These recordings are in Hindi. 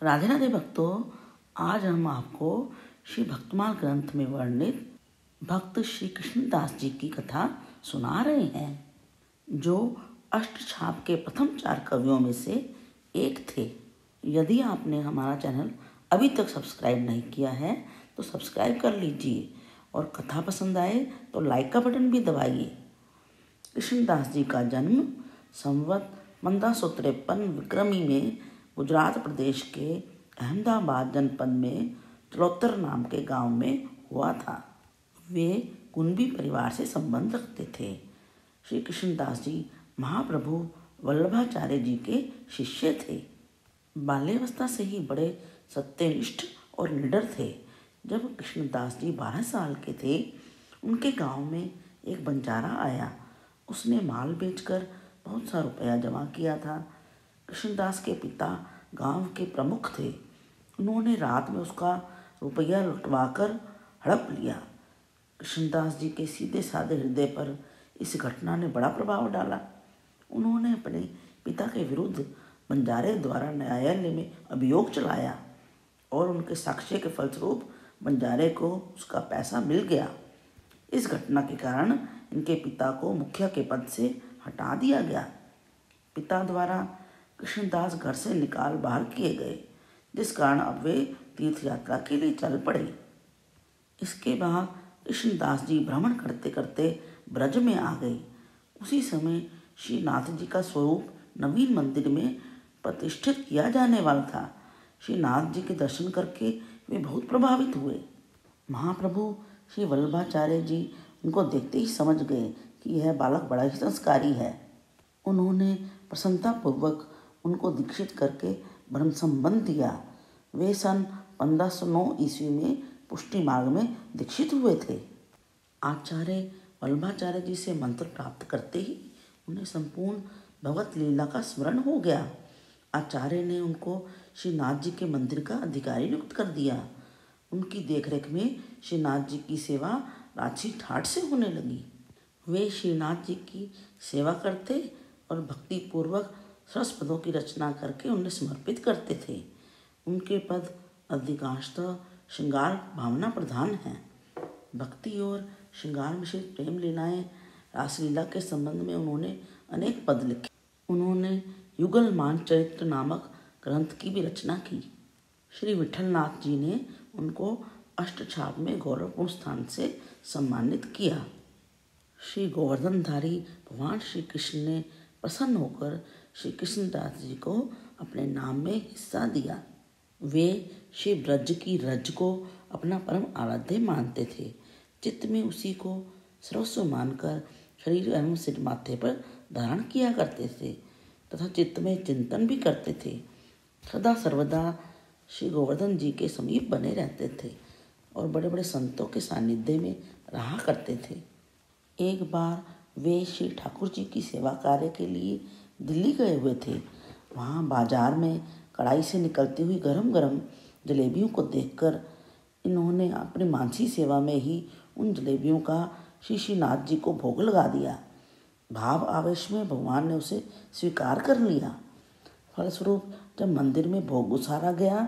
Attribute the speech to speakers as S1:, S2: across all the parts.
S1: राधे राधे भक्तों, आज हम आपको श्री भक्तमाल ग्रंथ में वर्णित भक्त श्री कृष्णदास जी की कथा सुना रहे हैं, जो अष्टछाप के प्रथम 4 कवियों में से एक थे। यदि आपने हमारा चैनल अभी तक सब्सक्राइब नहीं किया है तो सब्सक्राइब कर लीजिए और कथा पसंद आए तो लाइक का बटन भी दबाइए। कृष्णदास जी का जन्म संवत 1553 विक्रमी में गुजरात प्रदेश के अहमदाबाद जनपद में चलौतर नाम के गांव में हुआ था। वे कुंभी परिवार से संबंध रखते थे। श्री कृष्णदास जी महाप्रभु वल्लभाचार्य जी के शिष्य थे। बाल्यावस्था से ही बड़े सत्यनिष्ठ और निडर थे। जब कृष्णदास जी 12 साल के थे, उनके गांव में एक बंजारा आया। उसने माल बेचकर बहुत सा रुपया जमा किया था। कृष्णदास के पिता गांव के प्रमुख थे। उन्होंने रात में उसका रुपया लुटवाकर हड़प लिया। कृष्णदास जी के सीधे साधे हृदय पर इस घटना ने बड़ा प्रभाव डाला। उन्होंने अपने पिता के विरुद्ध बंजारे द्वारा न्यायालय में अभियोग चलाया और उनके साक्ष्य के फलस्वरूप बंजारे को उसका पैसा मिल गया। इस घटना के कारण इनके पिता को मुखिया के पद से हटा दिया गया। पिता द्वारा कृष्णदास घर से निकाल बाहर किए गए, जिस कारण अब वे तीर्थ यात्रा के लिए चल पड़े। इसके बाद कृष्णदास जी भ्रमण करते करते ब्रज में आ गए। उसी समय श्री नाथ जी का स्वरूप नवीन मंदिर में प्रतिष्ठित किया जाने वाला था। श्री नाथ जी के दर्शन करके वे बहुत प्रभावित हुए। महाप्रभु श्री वल्लभाचार्य जी उनको देखते ही समझ गए कि यह बालक बड़ा ही संस्कारी है। उन्होंने प्रसन्नतापूर्वक उनको दीक्षित करके ब्रह्म संबंध दिया। वे सन 1509 ईस्वी में पुष्टि मार्ग में दीक्षित हुए थे। आचार्य वल्लभाचार्य जी से मंत्र प्राप्त करते ही उन्हें संपूर्ण भगवत लीला का स्मरण हो गया। आचार्य ने उनको श्री नाथ जी के मंदिर का अधिकारी नियुक्त कर दिया। उनकी देखरेख में श्री नाथ जी की सेवा राजी ठाठ से होने लगी। वे श्रीनाथ जी की सेवा करते और भक्तिपूर्वक सरस पदों की रचना करके उन्हें समर्पित करते थे। उनके पद अधिकांशतः श्रृंगार भावना प्रधान हैं। भक्ति और श्रृंगार मिश्रित प्रेम लीलाएं रासलीला के संबंध में उन्होंने अनेक पद लिखे। उन्होंने युगलमान चरित्र नामक ग्रंथ की भी रचना की। श्री विठलनाथ जी ने उनको अष्टछाप में गौरवपूर्ण स्थान से सम्मानित किया। श्री गोवर्धनधारी भगवान श्री कृष्ण ने प्रसन्न होकर श्री कृष्णदास जी को अपने नाम में हिस्सा दिया। वे श्री ब्रज की रज को अपना परम आराध्य मानते थे। चित्त में उसी को सर्वस्व मानकर शरीर एवं सिर माथे पर धारण किया करते थे तथा चित्त में चिंतन भी करते थे। सदा सर्वदा श्री गोवर्धन जी के समीप बने रहते थे और बड़े बड़े संतों के सानिध्य में रहा करते थे। एक बार वे श्री ठाकुर जी की सेवा कार्य के लिए दिल्ली गए हुए थे। वहाँ बाजार में कढ़ाई से निकलती हुई गरम गरम जलेबियों को देखकर इन्होंने अपनी मानसी सेवा में ही उन जलेबियों का श्री श्रीनाथ जी को भोग लगा दिया। भाव आवेश में भगवान ने उसे स्वीकार कर लिया। फलस्वरूप जब मंदिर में भोग उसारा गया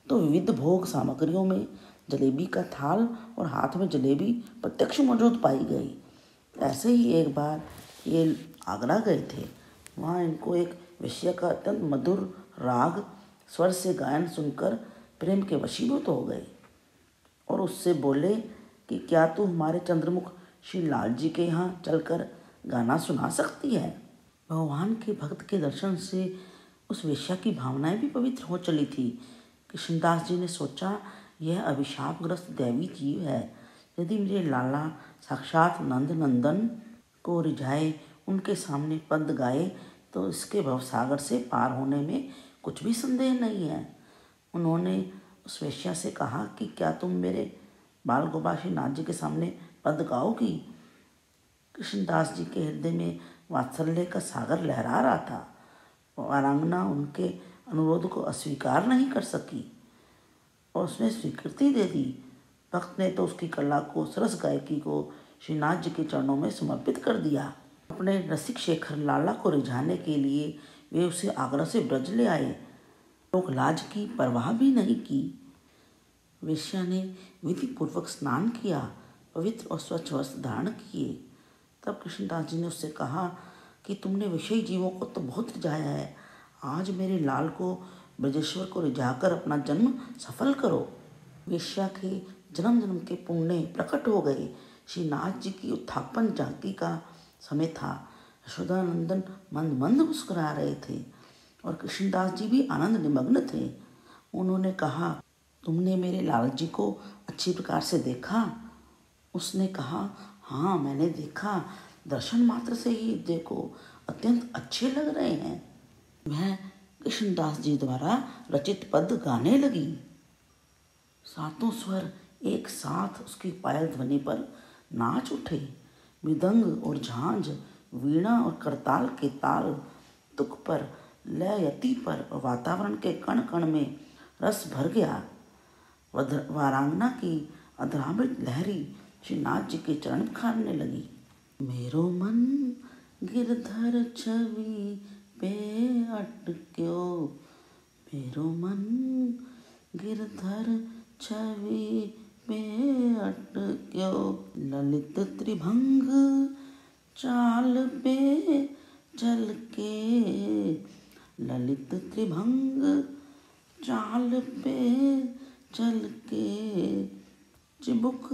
S1: तो विविध भोग सामग्रियों में जलेबी का थाल और हाथ में जलेबी प्रत्यक्ष मौजूद पाई गई। ऐसे ही एक बार ये आगरा गए थे। वहाँ इनको एक वेश्या का अत्यंत मधुर राग स्वर से गायन सुनकर प्रेम के वशीभूत हो गए और उससे बोले कि क्या तू हमारे चंद्रमुख श्री लाल जी के यहाँ चलकर गाना सुना सकती है। भगवान के भक्त के दर्शन से उस वेश्या की भावनाएं भी पवित्र हो चली थी। कृष्णदास जी ने सोचा, यह अभिशापग्रस्त दैवी जीव है। यदि मेरे लाला साक्षात नंद नंदन को रिझाए उनके सामने पद गाए तो इसके भवसागर से पार होने में कुछ भी संदेह नहीं है। उन्होंने उस वेश्या से कहा कि क्या तुम मेरे बाल गोपाल श्री नाथ जी के सामने पद गाओगी। कृष्णदास जी के हृदय में वात्सल्य का सागर लहरा रहा था। वारांगना उनके अनुरोध को अस्वीकार नहीं कर सकी और उसने स्वीकृति दे दी। भक्त ने तो उसकी कला को, सरस गायकी को श्रीनाथ जी के चरणों में समर्पित कर दिया। अपने रसिक शेखर लाला को रिझाने के लिए वे उसे आगरा से ब्रज ले आए। लोग लाज की परवाह भी नहीं की। वेश्या ने विधि पूर्वक स्नान किया, पवित्र और स्वच्छ वस्त्र धारण किए। तब कृष्णदास जी ने उससे कहा कि तुमने विषयी जीवों को तो बहुत रिझाया है, आज मेरे लाल को ब्रजेश्वर को रिझाकर अपना जन्म सफल करो। वेश्या के जन्म जन्म के पुण्य प्रकट हो गए। श्री नाथ जी की उत्थापन झांकी का समय था। यशोदानंदन मंद मंद मुस्कुरा रहे थे और कृष्णदास जी भी आनंद निमग्न थे। उन्होंने कहा, तुमने मेरे लाल जी को अच्छी प्रकार से देखा? उसने कहा, हाँ मैंने देखा, दर्शन मात्र से ही देखो अत्यंत अच्छे लग रहे हैं। वह कृष्णदास जी द्वारा रचित पद गाने लगी। सातों स्वर एक साथ उसकी पायल ध्वनि पर नाच उठे। मृदंग और झांझ, वीणा और करताल के ताल तुक पर, लय यति पर और वातावरण के कण कण में रस भर गया। वारांगना की अधरामृत लहरी श्री नाथ जी के चरण खारने लगी। मेरो मन गिरधर छवि पे अटक्यो, मेरो मन गिरधर छवि पे अटक्यो, ललित त्रिभंग चाल पे चल के, ललित त्रिभंग चाल पे चल के, चिबुक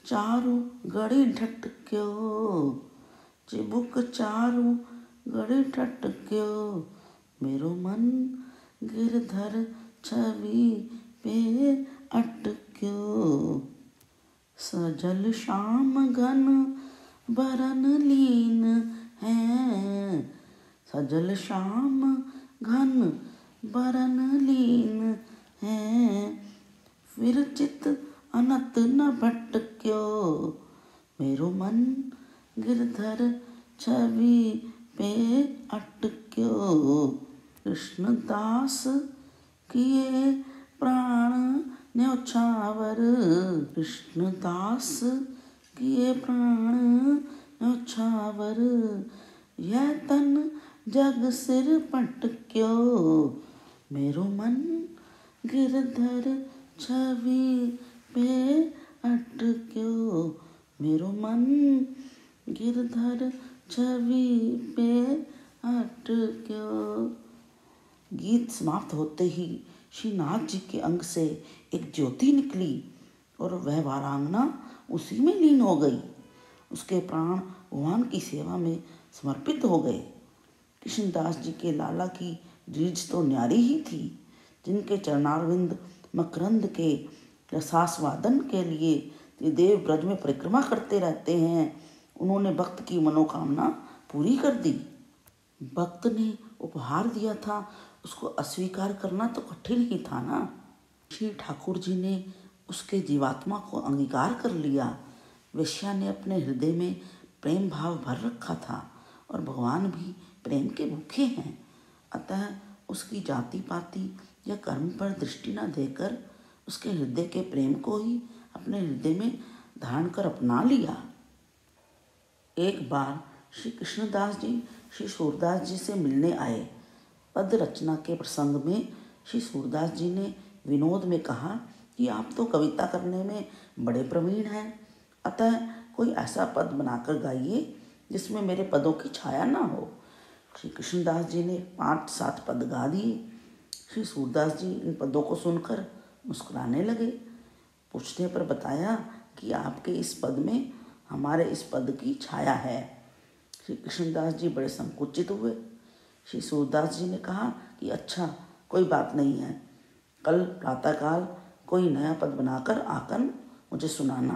S1: चारु गड़ी ढटक्यो, चिबुक चारु गड़ी ढटक्यो, मेरो मन गिरधर छवि पे अटक्यो, सजल श्याम घन बरन लीन है, सजल श्याम घन बरन लीन है, फिर चित अनत न भटक्यो, मेरो मन गिरधर छवि पे अटक्यो, कृष्णदास किए प्राण न्यौछावर, कृष्णदास किए प्राण न्यौछावर, यह तन जग सिर पटक्यो, मेरो मन गिरधर छवि पे अटक्यो, मेरो मन गिरधर छवि पे अटक्यो। गीत समाप्त होते ही श्री नाथ जी के अंग से एक ज्योति निकली और वह वारांगना उसी में लीन हो गई। उसके प्राण भगवान की सेवा में समर्पित हो गए। कृष्णदास जी के लाला की रीझ तो न्यारी ही थी, जिनके चरणारविंद मकरंद के रसास्वादन के लिए त्रिदेव ब्रज में परिक्रमा करते रहते हैं। उन्होंने भक्त की मनोकामना पूरी कर दी। भक्त ने उपहार दिया था, उसको अस्वीकार करना तो कठिन ही था ना। श्री ठाकुर जी ने उसके जीवात्मा को अंगीकार कर लिया। वेश्या ने अपने हृदय में प्रेम भाव भर रखा था और भगवान भी प्रेम के भूखे हैं। अतः उसकी जाति पाति या कर्म पर दृष्टि न देकर उसके हृदय के प्रेम को ही अपने हृदय में धारण कर अपना लिया। एक बार श्री कृष्णदास जी श्री सूरदास जी से मिलने आए। पद रचना के प्रसंग में श्री सूरदास जी ने विनोद में कहा कि आप तो कविता करने में बड़े प्रवीण हैं, अतः कोई ऐसा पद बनाकर गाइए जिसमें मेरे पदों की छाया ना हो। श्री कृष्णदास जी ने 5-7 पद गा दिए। श्री सूरदास जी इन पदों को सुनकर मुस्कुराने लगे। पूछने पर बताया कि आपके इस पद में हमारे इस पद की छाया है। श्री कृष्णदास जी बड़े संकुचित हुए। श्री सूरदास जी ने कहा कि अच्छा, कोई बात नहीं है, कल प्रातःकाल कोई नया पद बनाकर आकर मुझे सुनाना।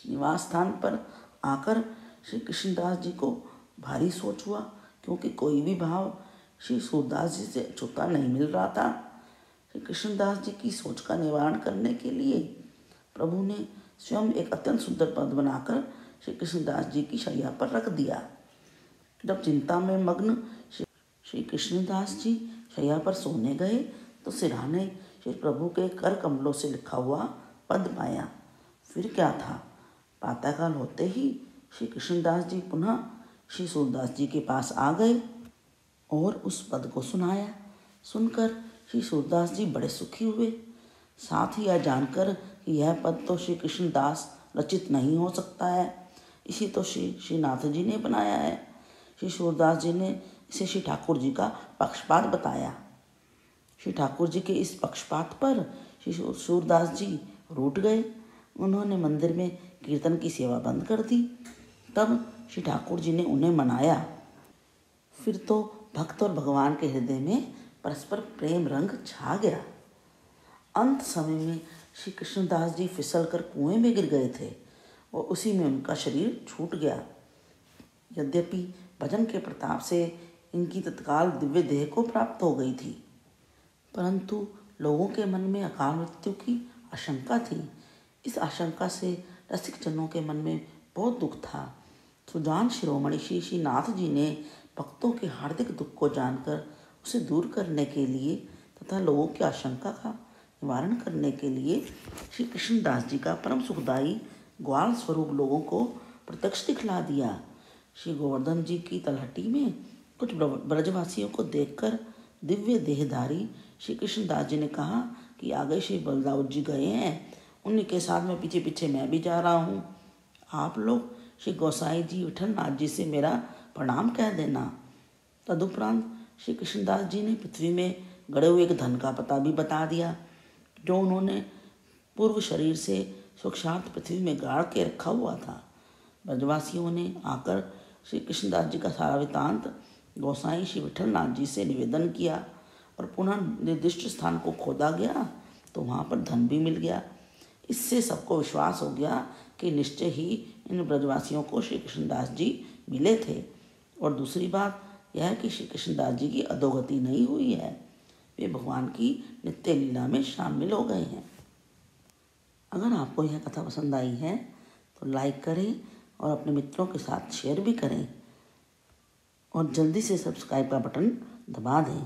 S1: निवास स्थान पर आकर श्री कृष्णदास जी को भारी सोच हुआ, क्योंकि कोई भी भाव श्री सूरदास जी से छूता नहीं मिल रहा था। श्री कृष्णदास जी की सोच का निवारण करने के लिए प्रभु ने स्वयं एक अत्यंत सुंदर पद बनाकर श्री कृष्णदास जी की शैया पर रख दिया। जब चिंता में मग्न श्री कृष्णदास जी शैया पर सोने गए तो सिरहाने श्री प्रभु के कर कमलों से लिखा हुआ पद पाया। फिर क्या था, प्रातःकाल होते ही श्री कृष्णदास जी पुनः श्री सूरदास जी के पास आ गए और उस पद को सुनाया। सुनकर श्री सूरदास जी बड़े सुखी हुए। साथ ही यह जानकर कि यह पद तो श्री कृष्णदास रचित नहीं हो सकता है, इसी तो श्रीनाथ जी ने बनाया है। श्री सूरदास जी ने इसे श्री ठाकुर जी का पक्षपात बताया। श्री ठाकुर जी के इस पक्षपात पर श्री सूरदास जी रूठ गए। उन्होंने मंदिर में कीर्तन की सेवा बंद कर दी। तब श्री ठाकुर जी ने उन्हें मनाया। फिर तो भक्त और भगवान के हृदय में परस्पर प्रेम रंग छा गया। अंत समय में श्री कृष्णदास जी फिसल कर कुएं में गिर गए थे और उसी में उनका शरीर छूट गया। यद्यपि भजन के प्रताप से इनकी तत्काल दिव्य देह को प्राप्त हो गई थी, परंतु लोगों के मन में अकाल मृत्यु की आशंका थी। इस आशंका से रसिक जनों के मन में बहुत दुख था। सुजान शिरोमणि श्री श्रीनाथ जी ने भक्तों के हार्दिक दुख को जानकर उसे दूर करने के लिए तथा लोगों की आशंका का निवारण करने के लिए श्री कृष्णदास जी का परम सुखदायी ग्वाल स्वरूप लोगों को प्रत्यक्ष दिखला दिया। श्री गोवर्धन जी की तलहटी में कुछ ब्रजवासियों को देखकर दिव्य देहधारी श्री कृष्णदास जी ने कहा कि आगे श्री बलदाऊद जी गए हैं, उन्हीं के साथ में पीछे पीछे मैं भी जा रहा हूँ। आप लोग श्री गोसाई जी विठल नाथ जी से मेरा प्रणाम कह देना। तदुपरांत श्री कृष्णदास जी ने पृथ्वी में गड़े हुए एक धन का पता भी बता दिया, जो उन्होंने पूर्व शरीर से सुक्षार्थ पृथ्वी में गाड़ के रखा हुआ था। ब्रजवासियों ने आकर श्री कृष्णदास जी का सारा वृत्तांत गोसाई श्री विठल नाथ जी से निवेदन किया और पुनः निर्दिष्ट स्थान को खोदा गया तो वहाँ पर धन भी मिल गया। इससे सबको विश्वास हो गया कि निश्चय ही इन ब्रजवासियों को श्री कृष्णदास जी मिले थे। और दूसरी बात यह है कि श्री कृष्णदास जी की अधोगति नहीं हुई है, वे भगवान की नित्य लीला में शामिल हो गए हैं। अगर आपको यह कथा पसंद आई है तो लाइक करें और अपने मित्रों के साथ शेयर भी करें और जल्दी से सब्सक्राइब का बटन दबा दें।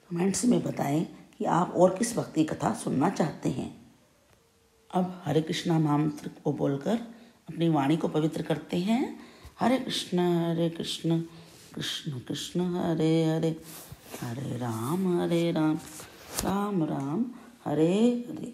S1: कमेंट्स में बताएं कि आप और किस भक्ति कथा सुनना चाहते हैं। अब हरे कृष्णा महामंत्र को बोलकर अपनी वाणी को पवित्र करते हैं। हरे कृष्ण कृष्ण कृष्ण हरे हरे, हरे राम राम राम हरे हरे।